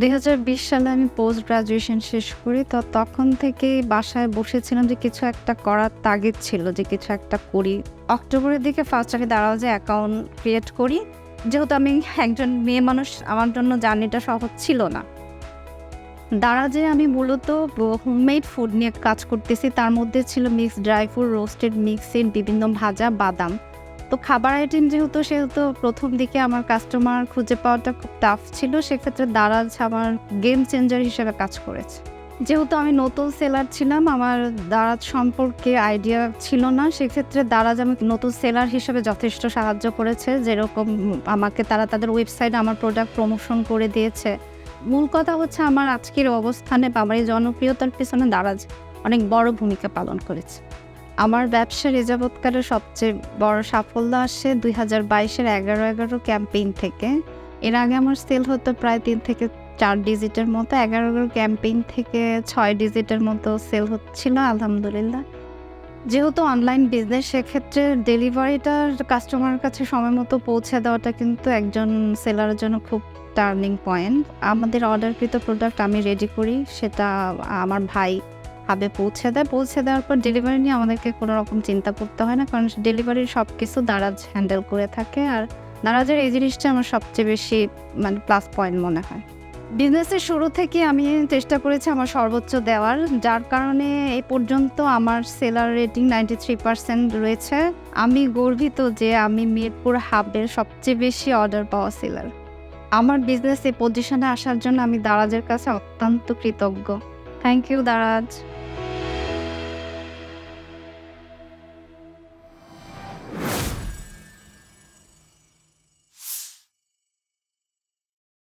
2020 সালে আমি post graduation শেষ করি। তো তখন থেকেই বাসায় বসেছিলাম যে কিছু একটা করার তাগিদ ছিল যে কিছু একটা করি। অক্টোবরের দিকে ফার্স্ট আমি দারাজে অ্যাকাউন্ট ক্রিয়েট করি। যেহেতু আমি একজন মেয়ে মানুষ, আমার জন্য জার্নিটা সহজ ছিল না। দারাজে আমি মূলত হোমমেড ফুড নিয়ে কাজ করতেছি। তার মধ্যে ছিল mixed dry fruit, roasted mixed, বিভিন্ন ভাজা, বাদাম। তো খাবার আইটেম সেহেতু প্রথম দিকে আমার কাস্টমার খুঁজে পাওয়াটা খুব টাফ ছিল। সেক্ষেত্রে দারাজ আমার গেম চেঞ্জার হিসেবে কাজ করেছে। যেহেতু আমি নতুন সেলার ছিলাম, আমার দারাজ সম্পর্কে আইডিয়া ছিল না। সেক্ষেত্রে দারাজ আমাকে নতুন সেলার হিসেবে যথেষ্ট সাহায্য করেছে। যেরকম আমাকে তারা তাদের ওয়েবসাইটে আমার প্রোডাক্ট প্রমোশন করে দিয়েছে। মূল কথা হচ্ছে আমার আজকের অবস্থানে বা আমার এই জনপ্রিয়তার পেছনে দারাজ অনেক বড় ভূমিকা পালন করেছে। আমার ব্যবসার এ যাবৎকালের সবচেয়ে বড় সাফল্য আসে 2022-এর 11/11 ক্যাম্পেইন থেকে। এর আগে আমার সেল হতো প্রায় 3 থেকে 4 ডিজিটের মতো। 11/11 ক্যাম্পেইন থেকে 6 ডিজিটের মতো সেল হচ্ছিল আলহামদুলিল্লাহ। যেহেতু অনলাইন বিজনেস, সেক্ষেত্রে ডেলিভারিটা কাস্টমারের কাছে সময় মতো পৌঁছে দেওয়াটা কিন্তু একজন সেলারের জন্য খুব টার্নিং পয়েন্ট। আমাদের অর্ডারকৃত প্রোডাক্ট আমি রেডি করি, সেটা আমার ভাই হাবে পৌঁছে দেয়। পৌঁছে দেওয়ার পর ডেলিভারি নিয়ে আমাদেরকে কোনো রকম চিন্তা করতে হয় না, কারণ ডেলিভারির সব কিছু দারাজ হ্যান্ডেল করে থাকে। আর দারাজের এই জিনিসটা আমার সবচেয়ে বেশি প্লাস পয়েন্ট মনে হয়। বিজনেসের শুরু থেকে আমি চেষ্টা করেছি আমার সর্বোচ্চ দেওয়ার, যার কারণে এই পর্যন্ত আমার সেলার রেটিং 93% রয়েছে। আমি গর্বিত যে আমি মিরপুর হাবের সবচেয়ে বেশি অর্ডার পাওয়া সেলার। আমার বিজনেস এই পজিশনে আসার জন্য আমি দারাজের কাছে অত্যন্ত কৃতজ্ঞ। Thank you Daraz.